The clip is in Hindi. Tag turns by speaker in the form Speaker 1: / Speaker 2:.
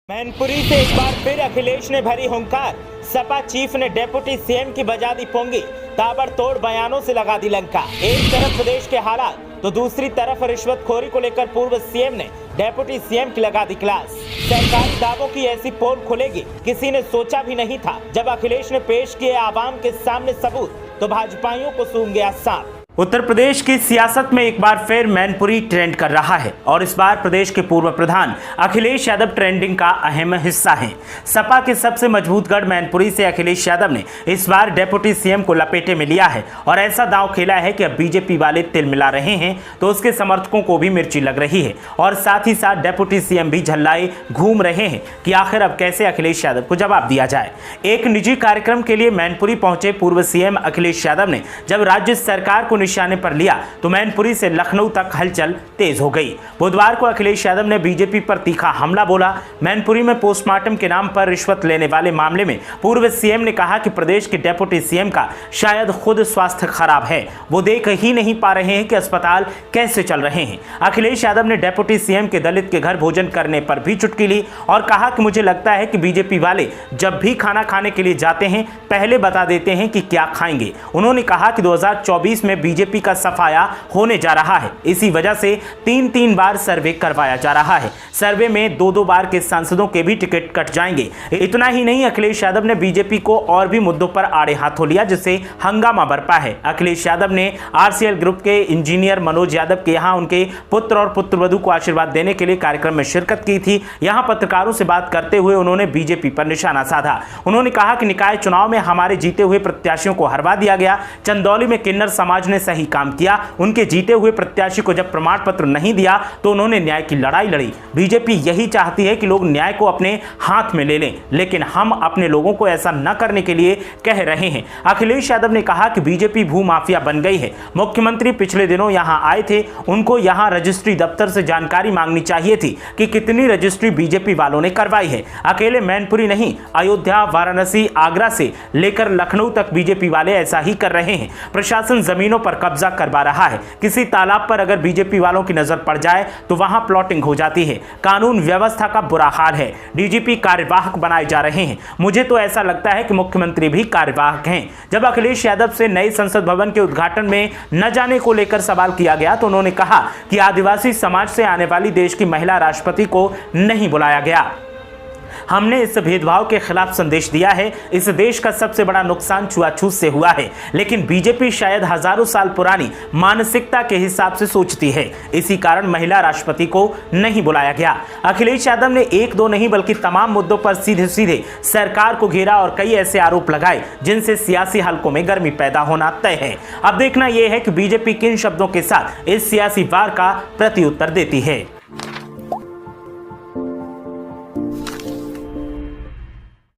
Speaker 1: मैनपुरी से एक बार फिर अखिलेश ने भरी हुंकार। सपा चीफ ने डेप्यूटी सीएम की बजा दी पोंगी। ताबड़तोड़ बयानों से लगा दी लंका। एक तरफ प्रदेश के हालात तो दूसरी तरफ रिश्वतखोरी को लेकर पूर्व सीएम ने डेप्यूटी सीएम की लगा दी क्लास। सरकारी दावों की ऐसी पोल खुलेगी किसी ने सोचा भी नहीं था। जब अखिलेश ने पेश किए आवाम के सामने सबूत तो भाजपाइयों को सूंघ गया सांप। उत्तर प्रदेश की सियासत में एक बार फिर मैनपुरी ट्रेंड कर रहा है और इस बार प्रदेश के पूर्व प्रधान अखिलेश यादव ट्रेंडिंग का अहम हिस्सा हैं। सपा के सबसे मजबूत गढ़ मैनपुरी से अखिलेश यादव ने इस बार डेप्यूटी सीएम को लपेटे में लिया है और ऐसा दांव खेला है कि अब बीजेपी वाले तिल मिला रहे हैं तो उसके समर्थकों को भी मिर्ची लग रही है और साथ ही साथ डेप्यूटी सीएम भी झल्लाए घूम रहे हैं कि आखिर अब कैसे अखिलेश यादव को जवाब दिया जाए। एक निजी कार्यक्रम के लिए मैनपुरी पहुंचे पूर्व सीएम अखिलेश यादव ने जब राज्य सरकार को निशाने पर लिया तो मैनपुरी से लखनऊ तक हलचल तेज हो गई। बुधवार को अखिलेश यादव ने बीजेपी पर तीखा हमला बोला। मैनपुरी में पोस्टमार्टम के नाम पर रिश्वत लेने वाले मामले में पूर्व सीएम ने कहा कि प्रदेश के डेप्यूटी सीएम का शायद खुद स्वास्थ्य खराब है, वो देख ही नहीं पा रहे हैं कि अस्पताल कैसे चल रहे हैं। अखिलेश यादव ने डेप्यूटी सीएम के दलित के घर भोजन करने पर भी चुटकी ली और कहा कि मुझे लगता है कि बीजेपी वाले जब भी खाना खाने के लिए जाते हैं पहले बता देते हैं कि क्या खाएंगे। उन्होंने कहा कि 2024 में बीजेपी का सफाया होने जा रहा है, इसी वजह से तीन बार सर्वे करवाया जा रहा है। सर्वे में दो बार के सांसदों के भी टिकट कट जाएंगे। इतना ही नहीं, अखिलेश यादव ने बीजेपी को और भी मुद्दों पर आड़े हाथों लिया जिससे हंगामा बरपा है। अखिलेश यादव ने आरसीएल ग्रुप के इंजीनियर मनोज यादव के यहां उनके पुत्र और पुत्रवधू को आशीर्वाद देने के लिए कार्यक्रम में शिरकत की थी। यहां पत्रकारों से बात करते हुए उन्होंने बीजेपी पर निशाना साधा। उन्होंने कहा कि निकाय चुनाव में हमारे जीते हुए प्रत्याशियों को हरवा दिया गया। चंदौली में किन्नर समाज ने सही काम किया। उनके जीते हुए प्रत्याशी को जब प्रमाण पत्र नहीं दिया तो उन्होंने न्याय की लड़ाई लड़ी। बीजेपी यही चाहती है कि लोग न्याय को अपने हाथ में ले लें, लेकिन हम अपने लोगों को ऐसा न करने के लिए कह रहे हैं। अखिलेश यादव ने कहा कि बीजेपी भू माफिया बन गई है। मुख्यमंत्री पिछले दिनों यहां आए थे, उनको यहां रजिस्ट्री दफ्तर से जानकारी मांगनी चाहिए थी कि कितनी रजिस्ट्री बीजेपी वालों ने करवाई है। अकेले मैनपुरी नहीं, अयोध्या, वाराणसी, आगरा से लेकर लखनऊ तक बीजेपी वाले ऐसा ही कर रहे हैं। प्रशासन जमीनों पर कब्जा करवा रहा है। किसी तालाब पर अगर बीजेपी वालों की नजर पड़ जाए तो वहां प्लॉटिंग हो जाती है। कानून व्यवस्था का बुरा हाल है। डीजीपी कार्यवाहक बनाए जा रहे हैं। मुझे तो ऐसा लगता है कि मुख्यमंत्री भी कार्यवाहक हैं। जब अखिलेश यादव से नए संसद भवन के उद्घाटन में न जाने को लेकर सवाल किया गया तो उन्होंने कहा कि आदिवासी समाज से आने वाली देश की महिला राष्ट्रपति को नहीं बुलाया गया। हमने इस भेदभाव के खिलाफ संदेश दिया है। इस देश का सबसे बड़ा नुकसान छुआछूत से हुआ है, लेकिन बीजेपी शायद हजारों साल पुरानी मानसिकता के हिसाब से सोचती है। इसी कारण महिला राष्ट्रपति को नहीं बुलाया गया। अखिलेश यादव ने एक दो नहीं बल्कि तमाम मुद्दों पर सीधे सीधे सरकार को घेरा और कई ऐसे आरोप लगाए जिनसे सियासी हलकों में गर्मी पैदा होना तय है। अब देखना यह है कि बीजेपी किन शब्दों के साथ इस सियासी वार का प्रत्युत्तर देती है।